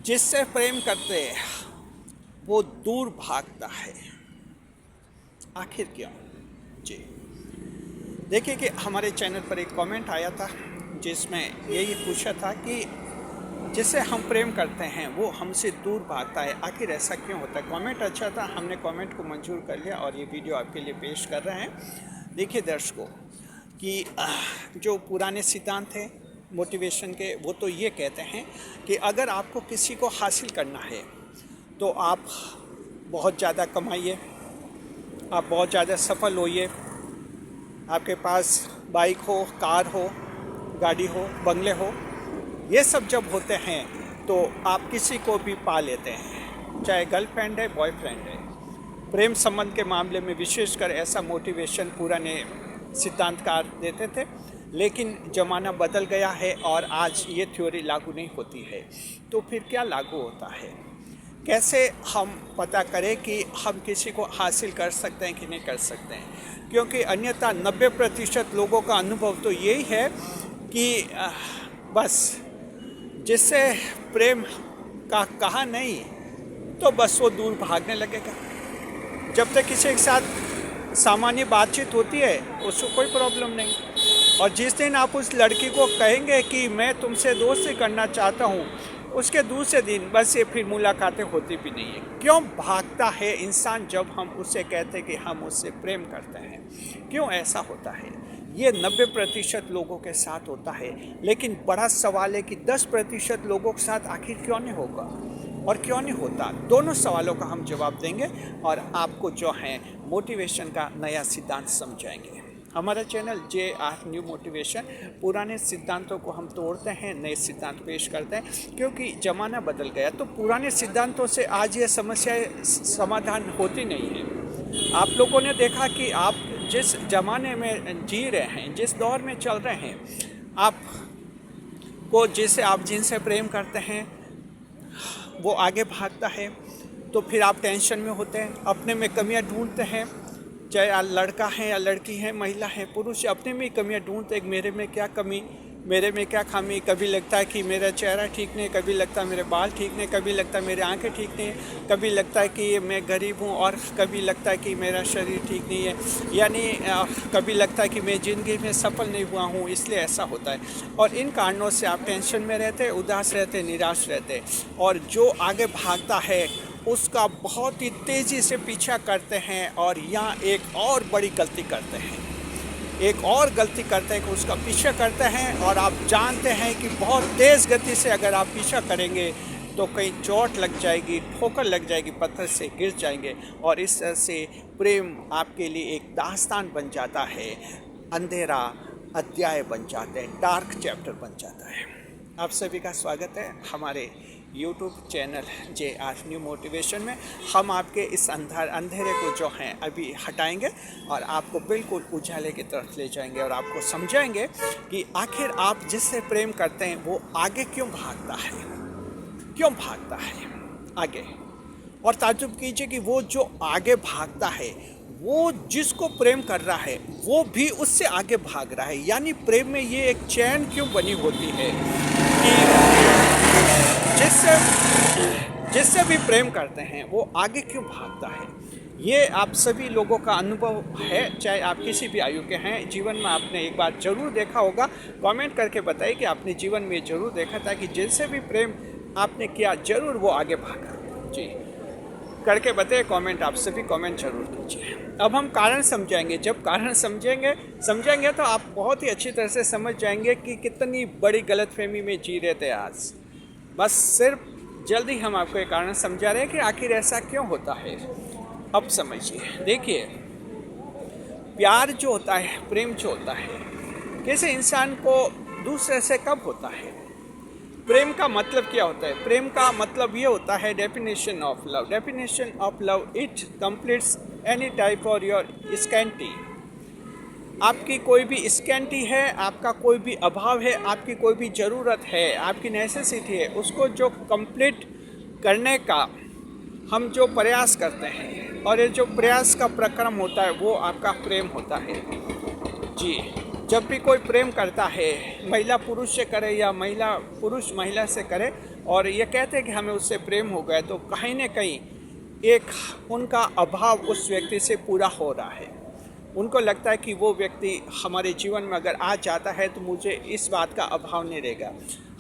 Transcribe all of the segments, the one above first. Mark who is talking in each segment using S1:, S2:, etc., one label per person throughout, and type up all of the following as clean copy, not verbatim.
S1: जिससे प्रेम करते वो दूर भागता है, आखिर क्यों? जी देखिए कि हमारे चैनल पर एक कमेंट आया था जिसमें यही पूछा था कि जिससे हम प्रेम करते हैं वो हमसे दूर भागता है, आखिर ऐसा क्यों होता है। कमेंट अच्छा था, हमने कमेंट को मंजूर कर लिया और ये वीडियो आपके लिए पेश कर रहे हैं। देखिए दर्शकों कि जो पुराने सिद्धांत थे मोटिवेशन के, वो तो ये कहते हैं कि अगर आपको किसी को हासिल करना है तो आप बहुत ज़्यादा कमाइए, आप बहुत ज़्यादा सफल होइए, आपके पास बाइक हो, कार हो, गाड़ी हो, बंगले हो, ये सब जब होते हैं तो आप किसी को भी पा लेते हैं, चाहे गर्लफ्रेंड है, बॉयफ्रेंड है। प्रेम संबंध के मामले में विशेषकर ऐसा मोटिवेशन पुराने सिद्धांतकार देते थे, लेकिन ज़माना बदल गया है और आज ये थ्योरी लागू नहीं होती है। तो फिर क्या लागू होता है? कैसे हम पता करें कि हम किसी को हासिल कर सकते हैं कि नहीं कर सकते हैं? क्योंकि अन्यथा 90% लोगों का अनुभव तो यही है कि बस जिससे प्रेम का कहा नहीं तो बस वो दूर भागने लगेगा। जब तक किसी के साथ सामान्य बातचीत होती है उसको कोई प्रॉब्लम नहीं, और जिस दिन आप उस लड़की को कहेंगे कि मैं तुमसे दोस्ती करना चाहता हूँ, उसके दूसरे दिन बस ये फिर मुलाकातें होती भी नहीं है। क्यों भागता है इंसान जब हम उससे कहते हैं कि हम उससे प्रेम करते हैं? क्यों ऐसा होता है? ये 90% लोगों के साथ होता है, लेकिन बड़ा सवाल है कि 10% लोगों के साथ आखिर क्यों नहीं होगा और क्यों नहीं होता? दोनों सवालों का हम जवाब देंगे और आपको जो है मोटिवेशन का नया सिद्धांत समझाएंगे। हमारा चैनल JR न्यू मोटिवेशन, पुराने सिद्धांतों को हम तोड़ते हैं, नए सिद्धांत पेश करते हैं, क्योंकि ज़माना बदल गया। तो पुराने सिद्धांतों से आज ये समस्याएं समाधान होती नहीं है। आप लोगों ने देखा कि आप जिस ज़माने में जी रहे हैं, जिस दौर में चल रहे हैं, आप को जिनसे प्रेम करते हैं वो आगे भागता है, तो फिर आप टेंशन में होते हैं, अपने में कमियां ढूंढते हैं, चाहे लड़का है या लड़की है, महिला है, पुरुष, अपने में कमियां ढूंढते हैं। मेरे में क्या कमी, मेरे में क्या खामी? कभी लगता है कि मेरा चेहरा ठीक नहीं, कभी लगता है मेरे बाल ठीक नहीं, कभी लगता है मेरी आंखें ठीक नहीं, कभी लगता है कि मैं गरीब हूँ, और कभी लगता है कि मेरा शरीर ठीक नहीं है, यानी कभी लगता है कि मैं ज़िंदगी में सफल नहीं हुआ हूँ, इसलिए ऐसा होता है। और इन कारणों से आप टेंशन में रहते, उदास रहते, निराश रहते, और जो आगे भागता है उसका बहुत ही तेज़ी से पीछा करते हैं, और यहाँ एक और बड़ी गलती करते हैं, एक और गलती करते हैं कि उसका पीछा करते हैं, और आप जानते हैं कि बहुत तेज़ गति से अगर आप पीछा करेंगे तो कहीं चोट लग जाएगी, ठोकर लग जाएगी, पत्थर से गिर जाएंगे, और इस तरह से प्रेम आपके लिए एक दास्तान बन जाता है, अंधेरा अध्याय बन जाते हैं, डार्क चैप्टर बन जाता है। आप सभी का स्वागत है हमारे YouTube channel JR new motivation में। हम आपके इस अंधेरे को जो हैं अभी हटाएंगे और आपको बिल्कुल उजाले की तरफ ले जाएंगे, और आपको समझाएंगे कि आखिर आप जिससे प्रेम करते हैं वो आगे क्यों भागता है, क्यों भागता है आगे। और ताज्जुब कीजिए कि वो जो आगे भागता है वो जिसको प्रेम कर रहा है वो भी उससे आगे भाग रहा है। यानी प्रेम में ये एक चैन क्यों बनी होती है कि जिससे भी प्रेम करते हैं वो आगे क्यों भागता है। ये आप सभी लोगों का अनुभव है, चाहे आप किसी भी आयु के हैं। जीवन में आपने एक बार ज़रूर देखा होगा, कमेंट करके बताइए कि आपने जीवन में ज़रूर देखा था कि जिनसे भी प्रेम आपने किया ज़रूर वो आगे भागा। जी करके बताइए, कमेंट, आप सभी कमेंट जरूर कीजिए। अब हम कारण समझाएंगे। जब कारण समझेंगे तो आप बहुत ही अच्छी तरह से समझ जाएंगे कि कितनी बड़ी गलतफहमी में जी रहे थे आज। बस सिर्फ जल्दी हम आपको एक कारण समझा रहे हैं कि आखिर ऐसा क्यों होता है। अब समझिए, देखिए, प्यार जो होता है, प्रेम जो होता है, किसी इंसान को दूसरे से कब होता है? प्रेम का मतलब क्या होता है? प्रेम का मतलब ये होता है, definition of love, it completes any type और योर स्कैंटी। आपकी कोई भी स्कैंटी है, आपका कोई भी अभाव है, आपकी कोई भी ज़रूरत है, आपकी नेसेसिटी है, उसको जो कंप्लीट करने का हम जो प्रयास करते हैं, और ये जो प्रयास का प्रक्रम होता है वो आपका प्रेम होता है। जी जब भी कोई प्रेम करता है, महिला पुरुष से करे या महिला पुरुष महिला से करे, और ये कहते हैं कि हमें उससे प्रेम हो गया, तो कहीं ना कहीं एक उनका अभाव उस व्यक्ति से पूरा हो रहा है। उनको लगता है कि वो व्यक्ति हमारे जीवन में अगर आ जाता है तो मुझे इस बात का अभाव नहीं रहेगा।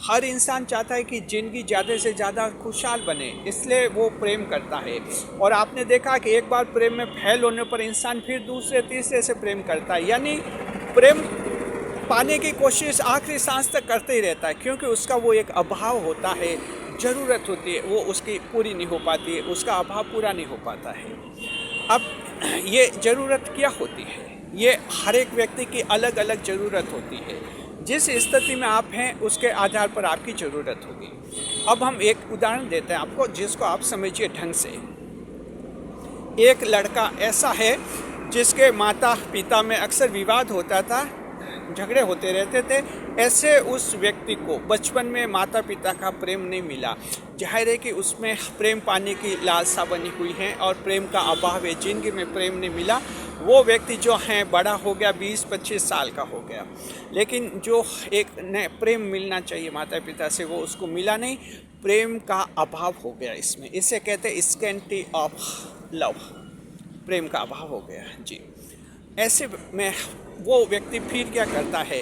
S1: हर इंसान चाहता है कि ज़िंदगी ज़्यादा से ज़्यादा खुशहाल बने, इसलिए वो प्रेम करता है। और आपने देखा कि एक बार प्रेम में फैल होने पर इंसान फिर दूसरे तीसरे से प्रेम करता है, यानी प्रेम पाने की कोशिश आखिरी सांस तक करते ही रहता है, क्योंकि उसका वो एक अभाव होता है, ज़रूरत होती है, वो उसकी पूरी नहीं हो पाती है, उसका अभाव पूरा नहीं हो पाता है। अब ये ज़रूरत क्या होती है? ये हर एक व्यक्ति की अलग अलग ज़रूरत होती है। जिस स्थिति में आप हैं उसके आधार पर आपकी ज़रूरत होगी। अब हम एक उदाहरण देते हैं आपको, जिसको आप समझिए ढंग से। एक लड़का ऐसा है जिसके माता पिता में अक्सर विवाद होता था, झगड़े होते रहते थे। ऐसे उस व्यक्ति को बचपन में माता पिता का प्रेम नहीं मिला। जाहिर है कि उसमें प्रेम पाने की लालसा बनी हुई है और प्रेम का अभाव है, जिंदगी में प्रेम नहीं मिला। वो व्यक्ति जो है बड़ा हो गया, 20-25 साल का हो गया, लेकिन जो एक नए प्रेम मिलना चाहिए माता पिता से वो उसको मिला नहीं। प्रेम का अभाव हो गया इसमें, इसे कहते हैं स्कैंटी ऑफ लव, प्रेम का अभाव हो गया जी। ऐसे में वो व्यक्ति फिर क्या करता है,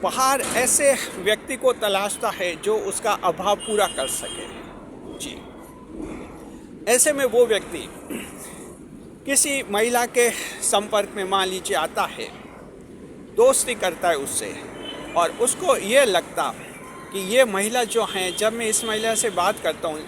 S1: बाहर ऐसे व्यक्ति को तलाशता है जो उसका अभाव पूरा कर सके जी। ऐसे में वो व्यक्ति किसी महिला के संपर्क में मान लीजिए आता है, दोस्ती करता है उससे, और उसको ये लगता कि ये महिला जो है, जब मैं इस महिला से बात करता हूँ,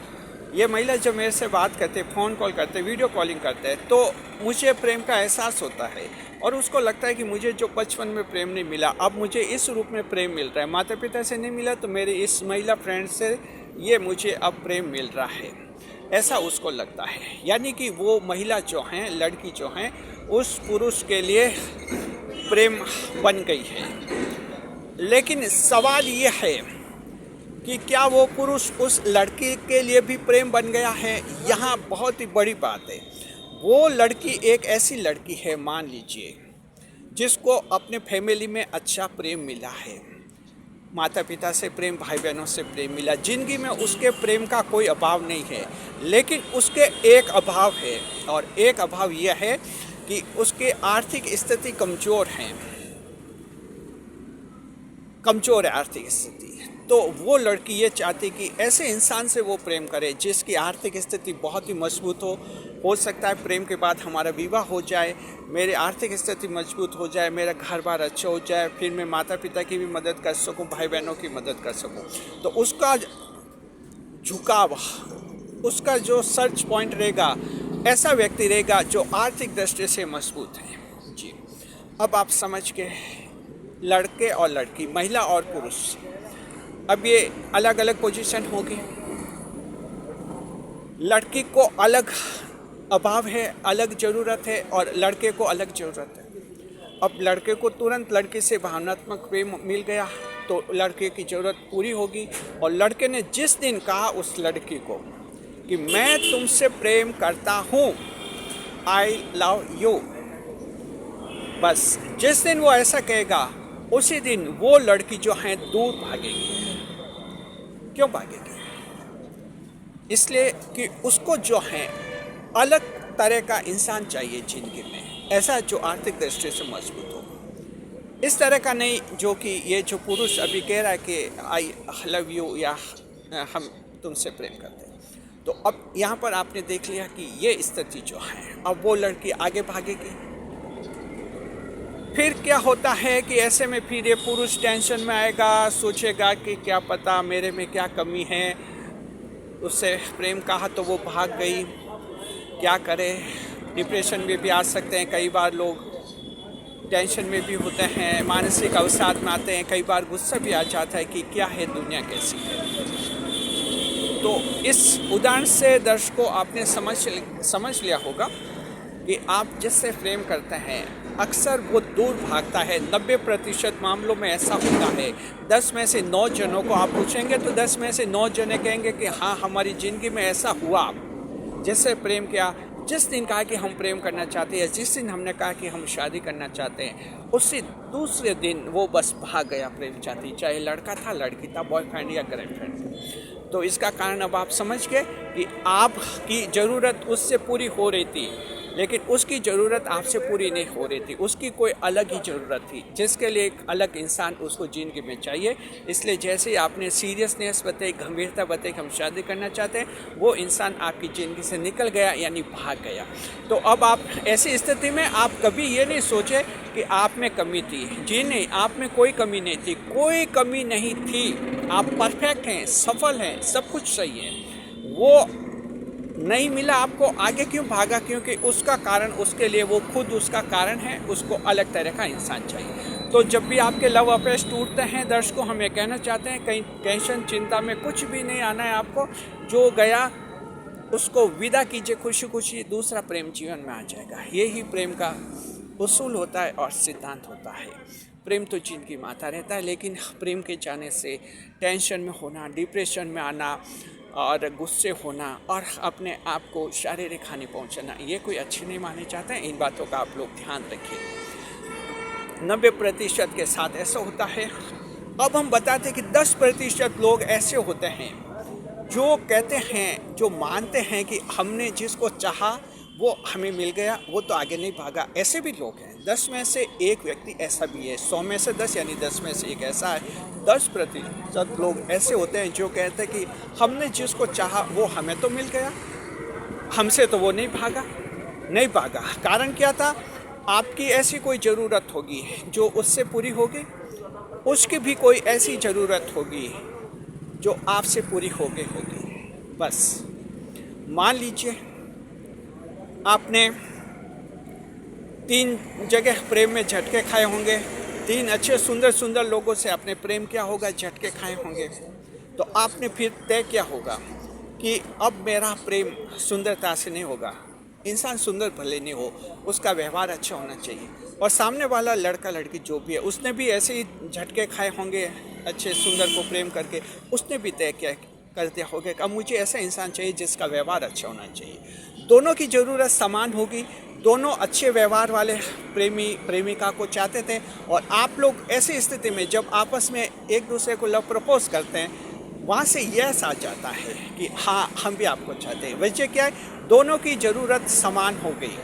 S1: ये महिला जब मेरे से बात करते, फ़ोन कॉल करते, वीडियो कॉलिंग करते हैं, तो मुझे प्रेम का एहसास होता है। और उसको लगता है कि मुझे जो बचपन में प्रेम नहीं मिला, अब मुझे इस रूप में प्रेम मिल रहा है। माता पिता से नहीं मिला तो मेरे इस महिला फ्रेंड से ये मुझे अब प्रेम मिल रहा है, ऐसा उसको लगता है। यानी कि वो महिला जो हैं, लड़की जो हैं, उस पुरुष के लिए प्रेम बन गई है। लेकिन सवाल ये है कि क्या वो पुरुष उस लड़की के लिए भी प्रेम बन गया है? यहाँ बहुत ही बड़ी बात है। वो लड़की एक ऐसी लड़की है, मान लीजिए, जिसको अपने फैमिली में अच्छा प्रेम मिला है, माता पिता से प्रेम, भाई बहनों से प्रेम मिला, ज़िंदगी में उसके प्रेम का कोई अभाव नहीं है। लेकिन उसके एक अभाव है, और एक अभाव यह है कि उसकी आर्थिक स्थिति कमज़ोर है आर्थिक स्थिति। तो वो लड़की ये चाहती कि ऐसे इंसान से वो प्रेम करे जिसकी आर्थिक स्थिति बहुत ही मजबूत हो सकता है प्रेम के बाद हमारा विवाह हो जाए, मेरी आर्थिक स्थिति मजबूत हो जाए, मेरा घर बार अच्छा हो जाए, फिर मैं माता पिता की भी मदद कर सकूं, भाई बहनों की मदद कर सकूं। तो उसका झुकाव, उसका जो सर्च पॉइंट रहेगा, ऐसा व्यक्ति रहेगा जो आर्थिक दृष्टि से मजबूत है जी। अब आप समझ के, लड़के और लड़की, महिला और पुरुष, अब ये अलग अलग पोजीशन होगी। लड़की को अलग अभाव है, अलग ज़रूरत है, और लड़के को अलग ज़रूरत है। अब लड़के को तुरंत लड़की से भावनात्मक प्रेम मिल गया तो लड़के की ज़रूरत पूरी होगी। और लड़के ने जिस दिन कहा उस लड़की को कि मैं तुमसे प्रेम करता हूँ, आई लव यू, बस जिस दिन वो ऐसा कहेगा उसी दिन वो लड़की जो है दूर भागेगी। क्यों भागेगी? इसलिए कि उसको जो है अलग तरह का इंसान चाहिए ज़िंदगी में, ऐसा जो आर्थिक दृष्टि से मजबूत हो। इस तरह का नहीं जो कि ये जो पुरुष अभी कह रहा है कि आई लव यू या हम तुमसे प्रेम करते हैं। तो अब यहाँ पर आपने देख लिया कि ये स्थिति जो है, अब वो लड़की आगे भागेगी। फिर क्या होता है कि ऐसे में फिर ये पुरुष टेंशन में आएगा, सोचेगा कि क्या पता मेरे में क्या कमी है, उससे प्रेम कहा तो वो भाग गई, क्या करे। डिप्रेशन में भी आ सकते हैं, कई बार लोग टेंशन में भी होते हैं, मानसिक अवसाद में आते हैं, कई बार गुस्सा भी आ जाता है कि क्या है, दुनिया कैसी है। तो इस उदाहरण से दर्शकों आपने समझ लिया होगा कि आप जिससे प्रेम करते हैं अक्सर वो दूर भागता है। 90% मामलों में ऐसा होता है। 10 में से 9 जनों को आप पूछेंगे तो 10 में से 9 जने कहेंगे कि हाँ, हमारी ज़िंदगी में ऐसा हुआ, जिससे प्रेम किया, जिस दिन कहा कि हम प्रेम करना चाहते हैं, जिस दिन हमने कहा कि हम शादी करना चाहते हैं, उसी दूसरे दिन वो बस भाग गया प्रेम चाहती, चाहे लड़का था, लड़की था, बॉयफ्रेंड या गर्लफ्रेंड। तो इसका कारण अब आप समझ गए कि आपकी ज़रूरत उससे पूरी हो रही थी, लेकिन उसकी ज़रूरत आपसे पूरी नहीं हो रही थी। उसकी कोई अलग ही ज़रूरत थी, जिसके लिए एक अलग इंसान उसको ज़िंदगी में चाहिए। इसलिए जैसे ही आपने सीरियसनेस बताई, गंभीरता बताई कि हम शादी करना चाहते हैं, वो इंसान आपकी ज़िंदगी से निकल गया, यानी भाग गया। तो अब आप ऐसी स्थिति में आप कभी ये नहीं सोचे कि आप में कमी थी। जी नहीं, आप में कोई कमी नहीं थी, कोई कमी नहीं थी। आप परफेक्ट हैं, सफल हैं, सब कुछ सही है। वो नहीं मिला आपको, आगे क्यों भागा? क्योंकि उसका कारण उसके लिए, वो खुद उसका कारण है, उसको अलग तरह का इंसान चाहिए। तो जब भी आपके लव अफेयर्स टूटते हैं, दर्शकों, हम ये कहना चाहते हैं, कहीं टेंशन चिंता में कुछ भी नहीं आना है आपको। जो गया उसको विदा कीजिए खुशी खुशी, दूसरा प्रेम जीवन में आ जाएगा। यही प्रेम का उसूल होता है और सिद्धांत होता है। प्रेम तो जिंदगी में आता रहता है, लेकिन प्रेम के जाने से टेंशन में होना, डिप्रेशन में आना और गुस्से होना और अपने आप को शारीरिक हानि पहुंचाना, ये कोई अच्छी नहीं माने जाते हैं। इन बातों का आप लोग ध्यान रखिए। 90% के साथ ऐसा होता है। अब हम बताते हैं कि 10% लोग ऐसे होते हैं जो कहते हैं, जो मानते हैं कि हमने जिसको चाहा वो हमें मिल गया, वो तो आगे नहीं भागा। ऐसे भी लोग हैं। 10 में से एक व्यक्ति ऐसा भी है। 100 में से 10 यानी 10 में से एक ऐसा है। 10% लोग ऐसे होते हैं जो कहते हैं कि हमने जिसको चाहा वो हमें तो मिल गया, हमसे तो वो नहीं भागा। कारण क्या था? आपकी ऐसी कोई ज़रूरत होगी जो उससे पूरी होगी, उसकी भी कोई ऐसी ज़रूरत होगी जो आपसे पूरी होगी। बस मान लीजिए आपने 3 जगह प्रेम में झटके खाए होंगे, 3 अच्छे सुंदर लोगों से आपने प्रेम किया होगा, झटके खाए होंगे। तो आपने फिर तय किया होगा कि अब मेरा प्रेम सुंदरता से नहीं होगा। इंसान सुंदर भले नहीं हो, उसका व्यवहार अच्छा होना चाहिए। और सामने वाला लड़का लड़की जो भी है, उसने भी ऐसे ही झटके खाए होंगे अच्छे सुंदर को प्रेम करके। उसने भी तय किया कर दिया होगा कि अब मुझे ऐसा इंसान चाहिए जिसका व्यवहार अच्छा होना चाहिए। दोनों की ज़रूरत समान होगी। दोनों अच्छे व्यवहार वाले प्रेमी प्रेमिका को चाहते थे। और आप लोग ऐसी स्थिति में जब आपस में एक दूसरे को लव प्रपोज करते हैं, वहाँ से यस आ जाता है कि हाँ, हम भी आपको चाहते हैं। वजह क्या है? दोनों की ज़रूरत समान हो गई।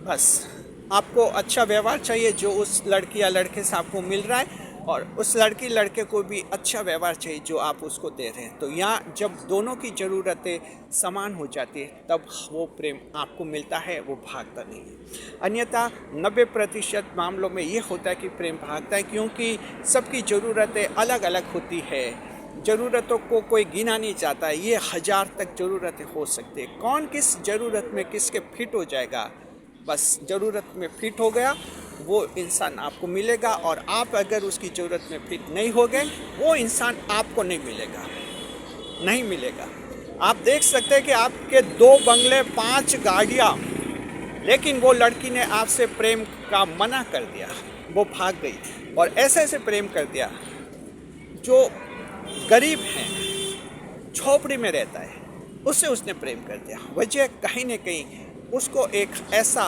S1: बस आपको अच्छा व्यवहार चाहिए जो उस लड़की या लड़के से आपको मिल रहा है, और उस लड़की लड़के को भी अच्छा व्यवहार चाहिए जो आप उसको दे रहे हैं। तो यहाँ जब दोनों की ज़रूरतें समान हो जाती है, तब वो प्रेम आपको मिलता है, वो भागता नहीं है। अन्यथा 90% मामलों में ये होता है कि प्रेम भागता है, क्योंकि सबकी ज़रूरतें अलग अलग होती है। ज़रूरतों को कोई गिना नहीं चाहता है। ये 1000 तक ज़रूरतें हो सकती है। कौन किस ज़रूरत में किसके फिट हो जाएगा, बस ज़रूरत में फिट हो गया, वो इंसान आपको मिलेगा। और आप अगर उसकी ज़रूरत में फिट नहीं हो गए, वो इंसान आपको नहीं मिलेगा। आप देख सकते हैं कि आपके 2 बंगले, 5 गाड़ियाँ, लेकिन वो लड़की ने आपसे प्रेम का मना कर दिया, वो भाग गई। और ऐसे प्रेम कर दिया जो गरीब है, झोपड़ी में रहता है, उससे उसने प्रेम कर दिया। वजह कहीं न कहीं उसको एक ऐसा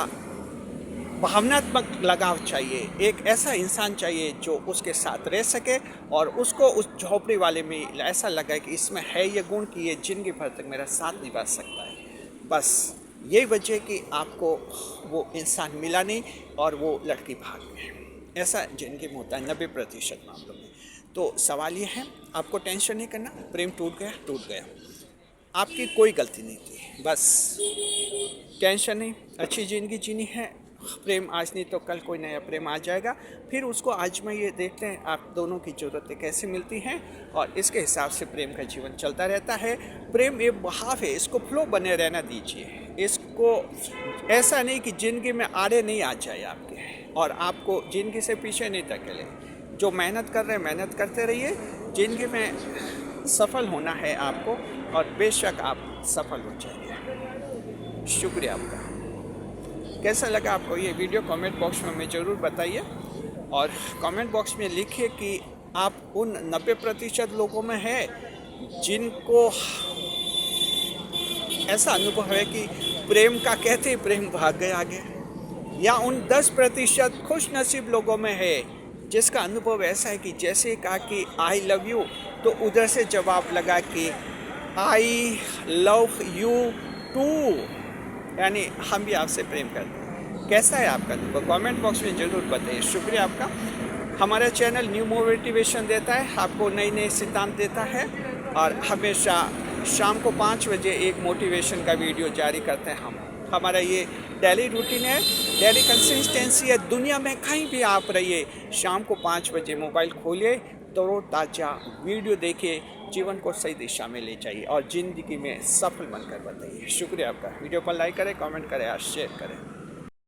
S1: भावनात्मक लगाव चाहिए, एक ऐसा इंसान चाहिए जो उसके साथ रह सके, और उसको उस झोपड़ी वाले में ऐसा लगा कि इसमें है ये गुण कि ये जिंदगी भर तक मेरा साथ निभा सकता है। बस यही वजह कि आपको वो इंसान मिला नहीं और वो लड़की भाग गई। ऐसा जिंदगी में होता है 90% मामलों में। तो सवाल ये है, आपको टेंशन नहीं करना। प्रेम टूट गया, आपकी कोई गलती नहीं थी। बस टेंशन नहीं, अच्छी ज़िंदगी जीनी है। प्रेम आज नहीं तो कल कोई नया प्रेम आ जाएगा। फिर उसको आजमाइए, देखते हैं आप दोनों की ज़रूरतें कैसे मिलती हैं, और इसके हिसाब से प्रेम का जीवन चलता रहता है। प्रेम एक बहाव है, इसको फ्लो बने रहना दीजिए। इसको ऐसा नहीं कि ज़िंदगी में आड़े नहीं आ जाए आपके, और आपको ज़िंदगी से पीछे नहीं धकेले। जो मेहनत कर रहे हैं, मेहनत करते रहिए। ज़िंदगी में सफल होना है आपको, और बेशक आप सफल हो जाएंगे। शुक्रिया आपका। कैसा लगा आपको ये वीडियो? कमेंट बॉक्स में हमें ज़रूर बताइए, और कमेंट बॉक्स में लिखिए कि आप उन 90% लोगों में हैं जिनको ऐसा अनुभव है कि प्रेम का कहते प्रेम भाग गया आगे, या उन 10% खुश नसीब लोगों में है जिसका अनुभव ऐसा है कि जैसे कहा कि आई लव यू तो उधर से जवाब लगा कि आई लव यू टू, यानी हम भी आपसे प्रेम करते हैं। कैसा है आपका अनुभव? कमेंट बॉक्स में ज़रूर बताइए। शुक्रिया आपका। हमारा चैनल न्यू मोटिवेशन देता है, आपको नए नए सिद्धांत देता है, और हमेशा शाम को 5 बजे एक मोटिवेशन का वीडियो जारी करते हैं हम। हमारा ये डेली रूटीन है, डेली कंसिस्टेंसी है। दुनिया में कहीं भी आप रहिए, शाम को 5 बजे मोबाइल खोलिए, तरोताज़ा वीडियो देखिए, जीवन को सही दिशा में ले जाइए और ज़िंदगी में सफल बनकर बताइए। शुक्रिया आपका। वीडियो पर लाइक करें, कमेंट करें और शेयर करें।